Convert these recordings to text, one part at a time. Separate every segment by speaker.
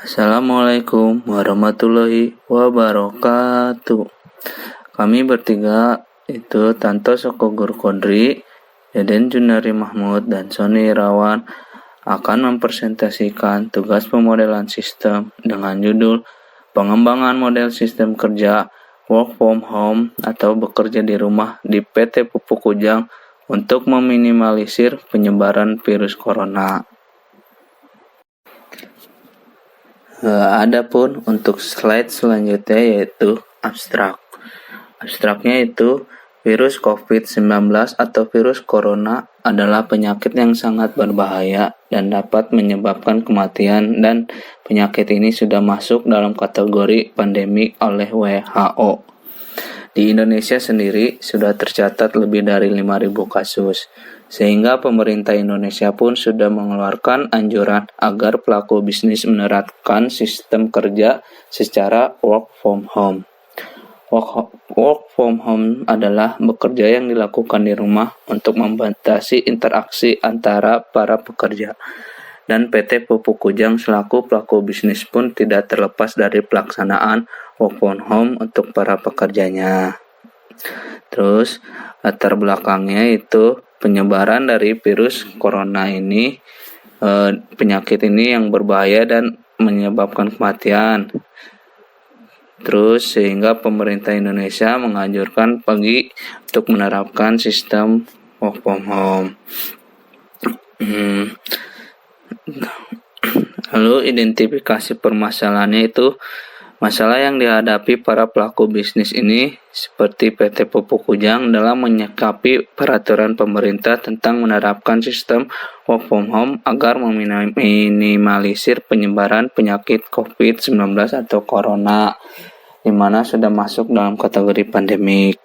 Speaker 1: Assalamualaikum warahmatullahi wabarakatuh. Kami bertiga itu Tanto Sokogur Kodri, Deden Junari Mahmud, dan Sony Irawan akan mempresentasikan tugas pemodelan sistem dengan judul Pengembangan Model Sistem Kerja Work from Home atau bekerja di rumah di PT Pupuk Kujang untuk meminimalisir penyebaran virus corona. Adapun untuk slide selanjutnya yaitu abstrak. Abstraknya itu virus COVID-19 atau virus corona adalah penyakit yang sangat berbahaya dan dapat menyebabkan kematian, dan penyakit ini sudah masuk dalam kategori pandemi oleh WHO. Di Indonesia sendiri sudah tercatat lebih dari 5.000 kasus, sehingga pemerintah Indonesia pun sudah mengeluarkan anjuran agar pelaku bisnis menerapkan sistem kerja secara work from home. Work from home adalah bekerja yang dilakukan di rumah untuk membatasi interaksi antara para pekerja. Dan PT Pupuk Kujang selaku pelaku bisnis pun tidak terlepas dari pelaksanaan work from home untuk para pekerjanya. Terus latar belakangnya itu penyebaran dari virus corona ini, penyakit ini yang berbahaya dan menyebabkan kematian. Terus sehingga pemerintah Indonesia menganjurkan untuk menerapkan sistem work from home. Lalu identifikasi permasalahannya itu masalah yang dihadapi para pelaku bisnis ini seperti PT Pupuk Kujang dalam menyikapi peraturan pemerintah tentang menerapkan sistem work from home agar meminimalisir penyebaran penyakit COVID-19 atau corona, di mana sudah masuk dalam kategori pandemik.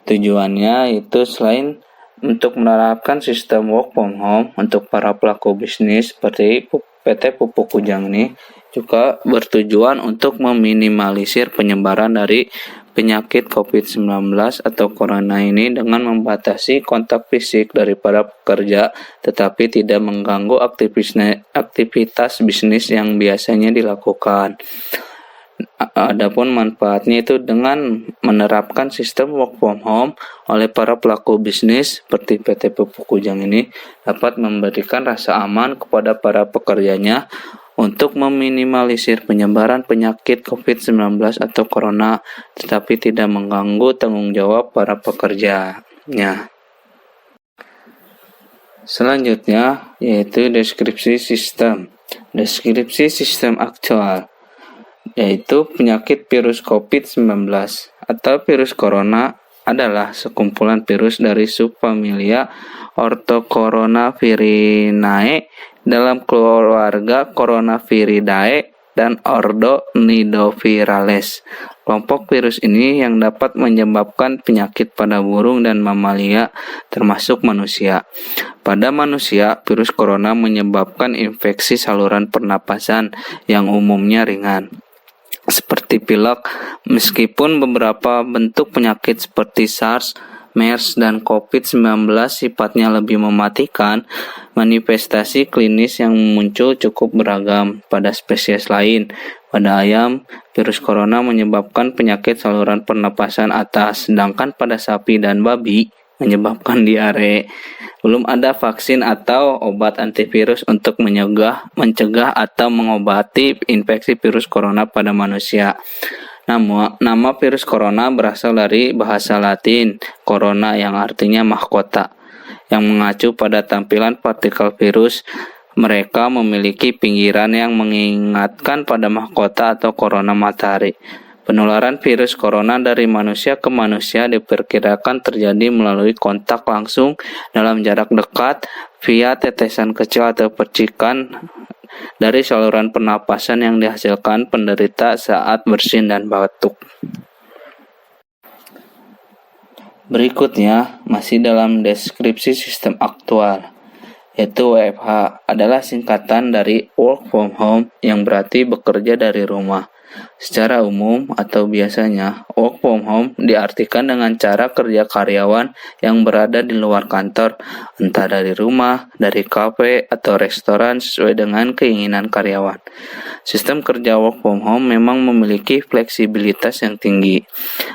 Speaker 1: Tujuannya itu selain untuk menerapkan sistem work from home untuk para pelaku bisnis seperti PT Pupuk Kujang ini juga bertujuan untuk meminimalisir penyebaran dari penyakit COVID-19 atau corona ini dengan membatasi kontak fisik dari para pekerja, tetapi tidak mengganggu aktivitas bisnis yang biasanya dilakukan. Adapun manfaatnya itu dengan menerapkan sistem work from home oleh para pelaku bisnis seperti PT Pupuk Kujang ini dapat memberikan rasa aman kepada para pekerjanya untuk meminimalisir penyebaran penyakit COVID-19 atau corona, tetapi tidak mengganggu tanggung jawab para pekerjanya. Selanjutnya yaitu deskripsi sistem. Deskripsi sistem aktual yaitu penyakit virus COVID-19 atau virus corona adalah sekumpulan virus dari subfamilia Orthocoronavirinae dalam keluarga Coronaviridae dan ordo Nidovirales. Kelompok virus ini yang dapat menyebabkan penyakit pada burung dan mamalia termasuk manusia. Pada manusia, virus corona menyebabkan infeksi saluran pernapasan yang umumnya ringan, seperti pilek, meskipun beberapa bentuk penyakit seperti SARS, MERS, dan COVID-19 sifatnya lebih mematikan. Manifestasi klinis yang muncul cukup beragam pada spesies lain. Pada ayam, virus corona menyebabkan penyakit saluran pernapasan atas, sedangkan pada sapi dan babi menyebabkan diare. Belum ada vaksin atau obat antivirus untuk mencegah atau mengobati infeksi virus corona pada manusia. Nama virus corona berasal dari bahasa Latin corona yang artinya mahkota, yang mengacu pada tampilan partikel virus. Mereka memiliki pinggiran yang mengingatkan pada mahkota atau corona matahari. Penularan virus corona dari manusia ke manusia diperkirakan terjadi melalui kontak langsung dalam jarak dekat via tetesan kecil atau percikan dari saluran pernapasan yang dihasilkan penderita saat bersin dan batuk. Berikutnya masih dalam deskripsi sistem aktual, yaitu WFH adalah singkatan dari work from home yang berarti bekerja dari rumah. Secara umum atau biasanya, work from home diartikan dengan cara kerja karyawan yang berada di luar kantor, entah dari rumah, dari kafe, atau restoran sesuai dengan keinginan karyawan. Sistem kerja work from home memang memiliki fleksibilitas yang tinggi.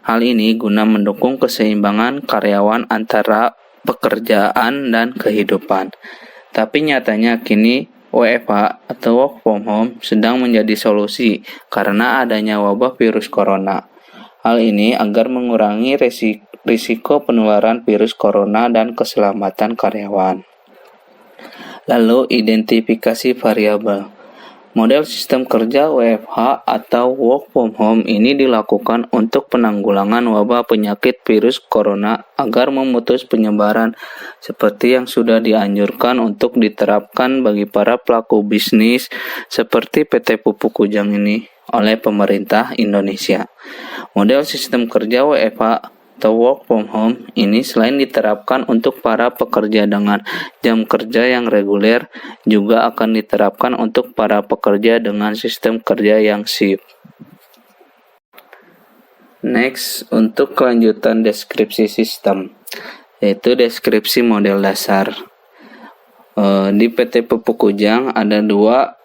Speaker 1: Hal ini guna mendukung keseimbangan karyawan antara pekerjaan dan kehidupan. Tapi nyatanya kini WFH atau work from home sedang menjadi solusi karena adanya wabah virus corona. Hal ini agar mengurangi risiko penularan virus corona dan keselamatan karyawan. Lalu identifikasi variabel. Model sistem kerja WFH atau work from home ini dilakukan untuk penanggulangan wabah penyakit virus corona agar memutus penyebaran seperti yang sudah dianjurkan untuk diterapkan bagi para pelaku bisnis seperti PT Pupuk Kujang ini oleh pemerintah Indonesia. Model sistem kerja WFH atau work from home ini selain diterapkan untuk para pekerja dengan jam kerja yang reguler, juga akan diterapkan untuk para pekerja dengan sistem kerja yang shift. Next, untuk kelanjutan deskripsi sistem, yaitu deskripsi model dasar. Di PT Pupuk Kujang ada dua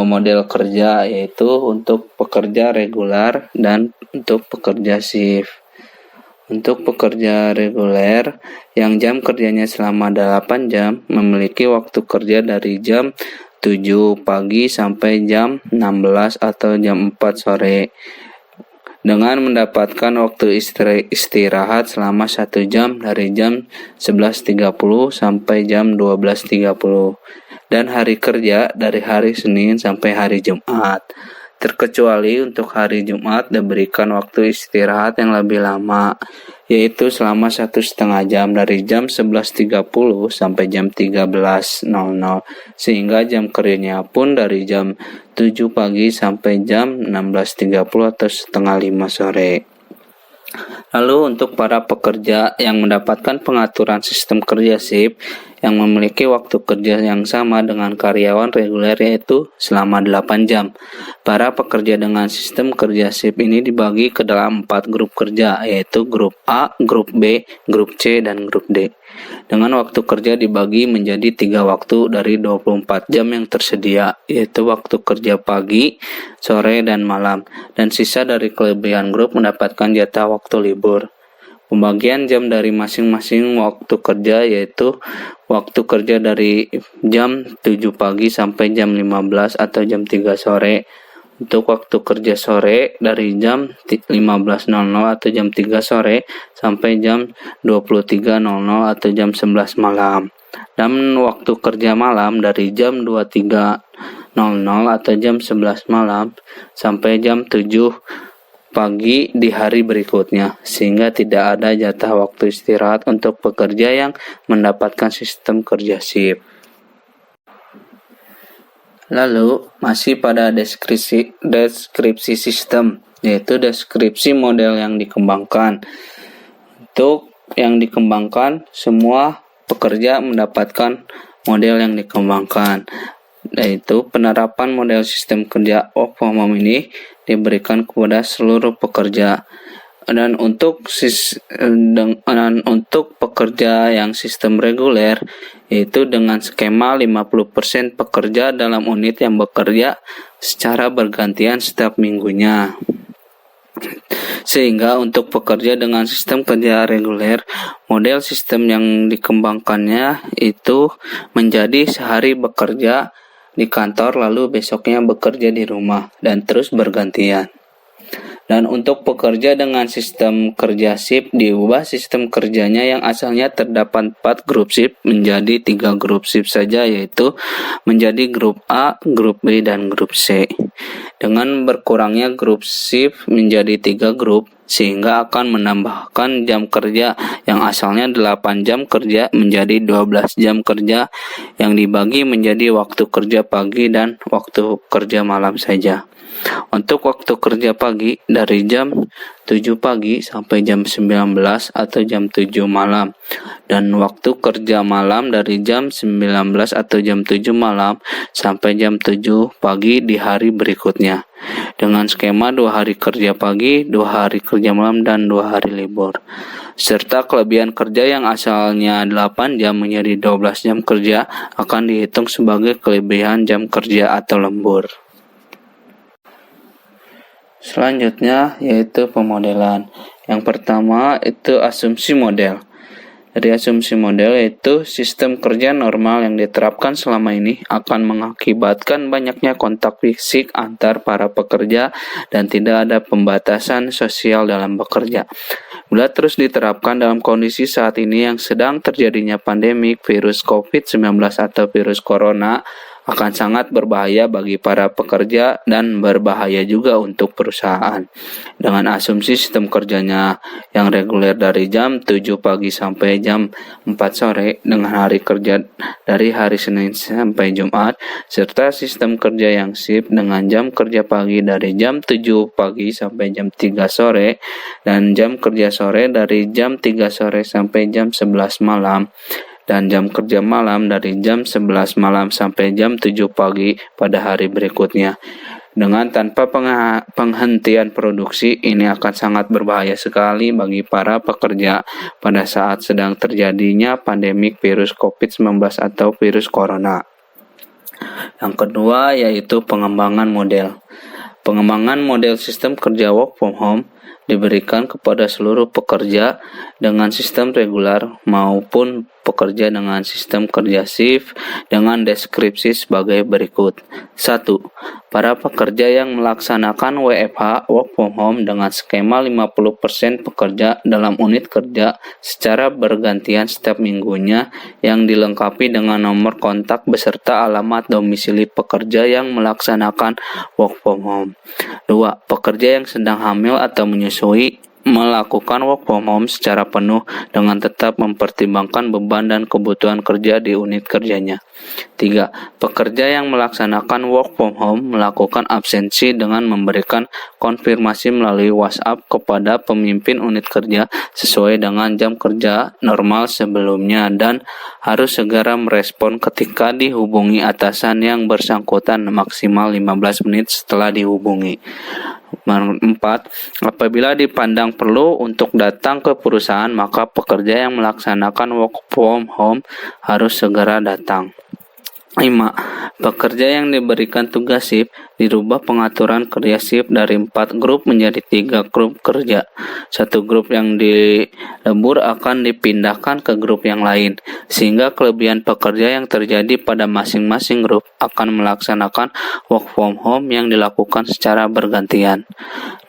Speaker 1: model kerja, yaitu untuk pekerja reguler dan untuk pekerja shift. Untuk pekerja reguler yang jam kerjanya selama 8 jam memiliki waktu kerja dari jam 7 pagi sampai jam 16 atau jam 4 sore dengan mendapatkan waktu istirahat selama 1 jam dari jam 11.30 sampai jam 12.30 dan hari kerja dari hari Senin sampai hari Jumat. Terkecuali untuk hari Jumat diberikan waktu istirahat yang lebih lama, yaitu selama 1,5 jam dari jam 11.30 sampai jam 13.00, sehingga jam kerjanya pun dari jam 7 pagi sampai jam 16.30 atau 4:30 sore. Lalu untuk para pekerja yang mendapatkan pengaturan sistem kerja shift yang memiliki waktu kerja yang sama dengan karyawan reguler yaitu selama 8 jam. Para pekerja dengan sistem kerja shift ini dibagi ke dalam 4 grup kerja, yaitu grup A, grup B, grup C, dan grup D. Dengan waktu kerja dibagi menjadi 3 waktu dari 24 jam yang tersedia, yaitu waktu kerja pagi, sore, dan malam. Dan sisa dari kelebihan grup mendapatkan jatah waktu libur. Pembagian jam dari masing-masing waktu kerja yaitu waktu kerja dari jam 7 pagi sampai jam 15 atau jam 3 sore. Untuk waktu kerja sore dari jam 15.00 atau jam 3 sore sampai jam 23.00 atau jam 11 malam. Dan waktu kerja malam dari jam 23.00 atau jam 11 malam sampai jam 7 pagi di hari berikutnya, sehingga tidak ada jatah waktu istirahat untuk pekerja yang mendapatkan sistem kerja shift. Lalu masih pada deskripsi sistem, yaitu deskripsi model yang dikembangkan. Untuk yang dikembangkan, semua pekerja mendapatkan model yang dikembangkan, yaitu penerapan model sistem kerja work from home ini diberikan kepada seluruh pekerja. Dan untuk pekerja yang sistem reguler, yaitu dengan skema 50% pekerja dalam unit yang bekerja secara bergantian setiap minggunya. Sehingga untuk pekerja dengan sistem kerja reguler, model sistem yang dikembangkannya itu menjadi sehari bekerja di kantor lalu besoknya bekerja di rumah dan terus bergantian. Dan untuk pekerja dengan sistem kerja shift diubah sistem kerjanya yang asalnya terdapat 4 grup shift menjadi 3 grup shift saja, yaitu menjadi grup A, grup B, dan grup C. Dengan berkurangnya grup shift menjadi 3 grup, sehingga akan menambahkan jam kerja yang asalnya 8 jam kerja menjadi 12 jam kerja yang dibagi menjadi waktu kerja pagi dan waktu kerja malam saja. Untuk waktu kerja pagi dari jam 7 pagi sampai jam 19 atau jam 7 malam, dan waktu kerja malam dari jam 19 atau jam 7 malam sampai jam 7 pagi di hari berikutnya, dengan skema 2 hari kerja pagi, 2 hari kerja malam, dan 2 hari libur. Serta kelebihan kerja yang asalnya 8 jam menjadi 12 jam kerja akan dihitung sebagai kelebihan jam kerja atau lembur. Selanjutnya yaitu pemodelan. Yang pertama itu asumsi model. Dari asumsi model yaitu sistem kerja normal yang diterapkan selama ini akan mengakibatkan banyaknya kontak fisik antar para pekerja dan tidak ada pembatasan sosial dalam bekerja. Bila terus diterapkan dalam kondisi saat ini yang sedang terjadinya pandemik virus COVID-19 atau virus corona, akan sangat berbahaya bagi para pekerja dan berbahaya juga untuk perusahaan. Dengan asumsi sistem kerjanya yang reguler dari jam 7 pagi sampai jam 4 sore dengan hari kerja dari hari Senin sampai Jumat, serta sistem kerja yang shift dengan jam kerja pagi dari jam 7 pagi sampai jam 3 sore dan jam kerja sore dari jam 3 sore sampai jam 11 malam dan jam kerja malam dari jam 11 malam sampai jam 7 pagi pada hari berikutnya. Dengan tanpa penghentian produksi, ini akan sangat berbahaya sekali bagi para pekerja pada saat sedang terjadinya pandemik virus COVID-19 atau virus corona. Yang kedua yaitu pengembangan model. Pengembangan model sistem kerja work from home diberikan kepada seluruh pekerja dengan sistem regular maupun pekerja dengan sistem kerja shift dengan deskripsi sebagai berikut. 1. Para pekerja yang melaksanakan WFH work from home dengan skema 50% pekerja dalam unit kerja secara bergantian setiap minggunya yang dilengkapi dengan nomor kontak beserta alamat domisili pekerja yang melaksanakan work from home. 2. Pekerja yang sedang hamil atau menyusui melakukan work from home secara penuh dengan tetap mempertimbangkan beban dan kebutuhan kerja di unit kerjanya. 3. Pekerja yang melaksanakan work from home melakukan absensi dengan memberikan konfirmasi melalui WhatsApp kepada pemimpin unit kerja sesuai dengan jam kerja normal sebelumnya dan harus segera merespon ketika dihubungi atasan yang bersangkutan maksimal 15 menit setelah dihubungi. 4. Apabila dipandang perlu untuk datang ke perusahaan, maka pekerja yang melaksanakan work from home harus segera datang. 5. Pekerja yang diberikan tugas shift dirubah pengaturan kerja shift dari 4 grup menjadi 3 grup kerja. 1 grup yang dilebur akan dipindahkan ke grup yang lain, sehingga kelebihan pekerja yang terjadi pada masing-masing grup akan melaksanakan work from home yang dilakukan secara bergantian.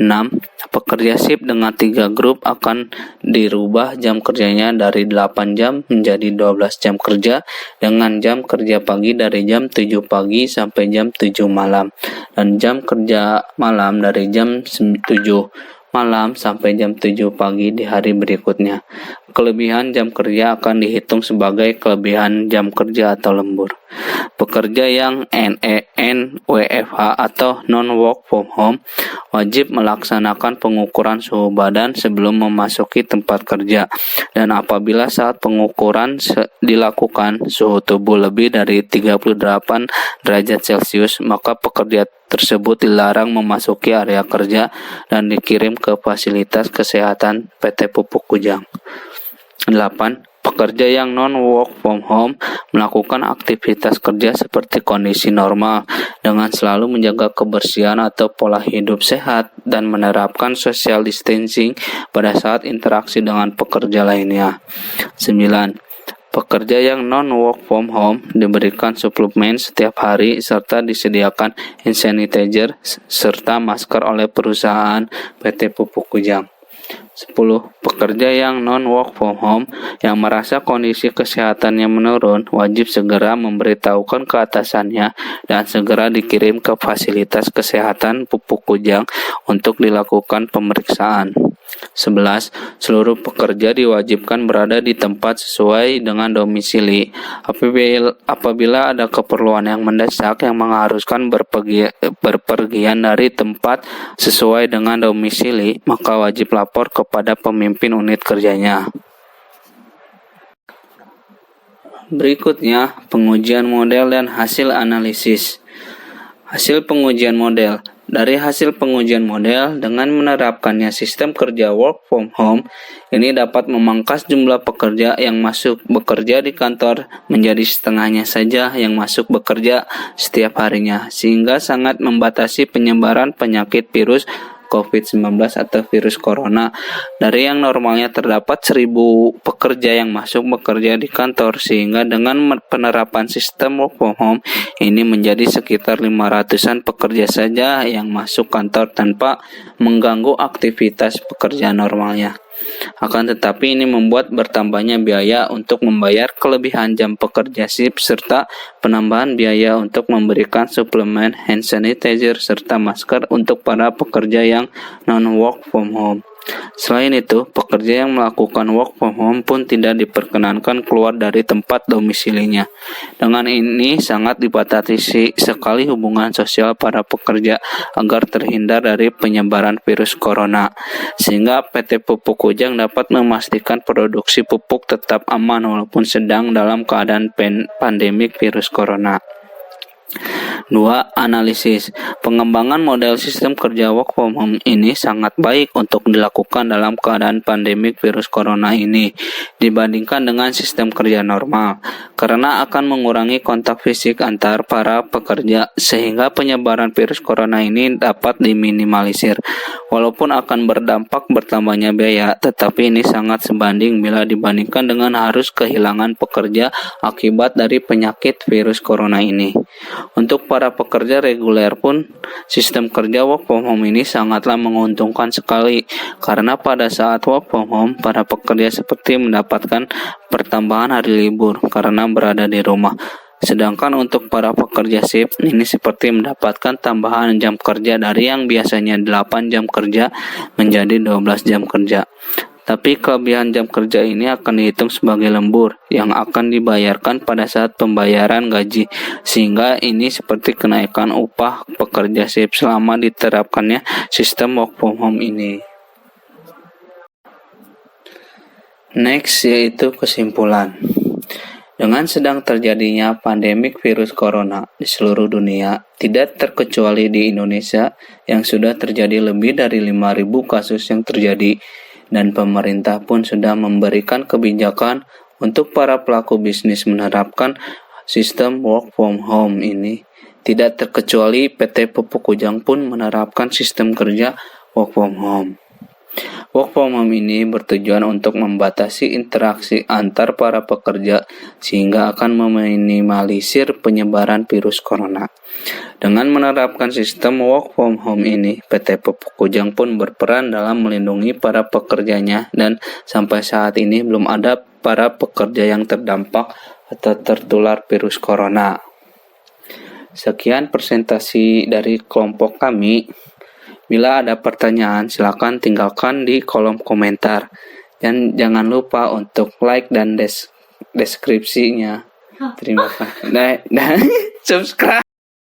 Speaker 1: 6. Pekerja shift dengan 3 grup akan dirubah jam kerjanya dari 8 jam menjadi 12 jam kerja dengan jam kerja pagi dari jam 7 pagi sampai jam 7 malam dan jam kerja malam dari jam 7 malam sampai jam 7 pagi di hari berikutnya. Kelebihan jam kerja akan dihitung sebagai kelebihan jam kerja atau lembur. Pekerja yang NEN-WFH atau non-work from home wajib melaksanakan pengukuran suhu badan sebelum memasuki tempat kerja, dan apabila saat pengukuran dilakukan suhu tubuh lebih dari 38 derajat Celcius, maka pekerja tersebut dilarang memasuki area kerja dan dikirim ke fasilitas kesehatan PT Pupuk Kujang. 8. Pekerja yang non-work from home melakukan aktivitas kerja seperti kondisi normal dengan selalu menjaga kebersihan atau pola hidup sehat dan menerapkan social distancing pada saat interaksi dengan pekerja lainnya. 9. Pekerja yang non-work from home diberikan suplemen setiap hari serta disediakan hand sanitizer serta masker oleh perusahaan PT Pupuk Kujang. 10. Pekerja yang non-work from home yang merasa kondisi kesehatannya menurun wajib segera memberitahukan ke atasannya dan segera dikirim ke fasilitas kesehatan Pupuk Kujang untuk dilakukan pemeriksaan. 11. Seluruh pekerja diwajibkan berada di tempat sesuai dengan domisili. Apabila ada keperluan yang mendesak yang mengharuskan berpergian dari tempat sesuai dengan domisili, maka wajib lapor kepada pemimpin unit kerjanya. Berikutnya, pengujian model dan hasil analisis. Hasil pengujian model. Dari hasil pengujian model, dengan menerapkannya sistem kerja work from home, ini dapat memangkas jumlah pekerja yang masuk bekerja di kantor menjadi setengahnya saja yang masuk bekerja setiap harinya, sehingga sangat membatasi penyebaran penyakit virus COVID-19 atau virus corona. Dari yang normalnya terdapat 1.000 pekerja yang masuk bekerja di kantor, sehingga dengan penerapan sistem work from home ini menjadi sekitar 500-an pekerja saja yang masuk kantor tanpa mengganggu aktivitas pekerjaan normalnya. Akan tetapi ini membuat bertambahnya biaya untuk membayar kelebihan jam pekerja shift serta penambahan biaya untuk memberikan suplemen hand sanitizer serta masker untuk para pekerja yang non-work from home. Selain itu, pekerja yang melakukan work from home pun tidak diperkenankan keluar dari tempat domisilinya. Dengan ini sangat dibatasi sekali hubungan sosial para pekerja agar terhindar dari penyebaran virus corona. Sehingga PT Pupuk Kujang dapat memastikan produksi pupuk tetap aman walaupun sedang dalam keadaan pandemik virus corona. 2. Analisis. Pengembangan model sistem kerja work from home ini sangat baik untuk dilakukan dalam keadaan pandemik virus corona ini dibandingkan dengan sistem kerja normal, karena akan mengurangi kontak fisik antar para pekerja sehingga penyebaran virus corona ini dapat diminimalisir. Walaupun akan berdampak bertambahnya biaya, tetapi ini sangat sebanding bila dibandingkan dengan harus kehilangan pekerja akibat dari penyakit virus corona ini. Untuk para pekerja reguler pun, sistem kerja work from home ini sangatlah menguntungkan sekali, karena pada saat work from home, para pekerja seperti mendapatkan pertambahan hari libur karena berada di rumah. Sedangkan untuk para pekerja shift ini seperti mendapatkan tambahan jam kerja dari yang biasanya 8 jam kerja menjadi 12 jam kerja. Tapi kelebihan jam kerja ini akan dihitung sebagai lembur yang akan dibayarkan pada saat pembayaran gaji, sehingga ini seperti kenaikan upah pekerja shift selama diterapkannya sistem work from home ini. Next, yaitu kesimpulan. Dengan sedang terjadinya pandemik virus corona di seluruh dunia, tidak terkecuali di Indonesia yang sudah terjadi lebih dari 5.000 kasus yang terjadi, dan pemerintah pun sudah memberikan kebijakan untuk para pelaku bisnis menerapkan sistem work from home ini. Tidak terkecuali PT Pupuk Kujang pun menerapkan sistem kerja work from home. Work from home ini bertujuan untuk membatasi interaksi antar para pekerja sehingga akan meminimalisir penyebaran virus corona. Dengan menerapkan sistem work from home ini, PT Pupuk Kujang pun berperan dalam melindungi para pekerjanya dan sampai saat ini belum ada para pekerja yang terdampak atau tertular virus corona. Sekian presentasi dari kelompok kami. Bila ada pertanyaan, silakan tinggalkan di kolom komentar. Dan jangan lupa untuk like dan deskripsinya. Terima kasih. Dan subscribe.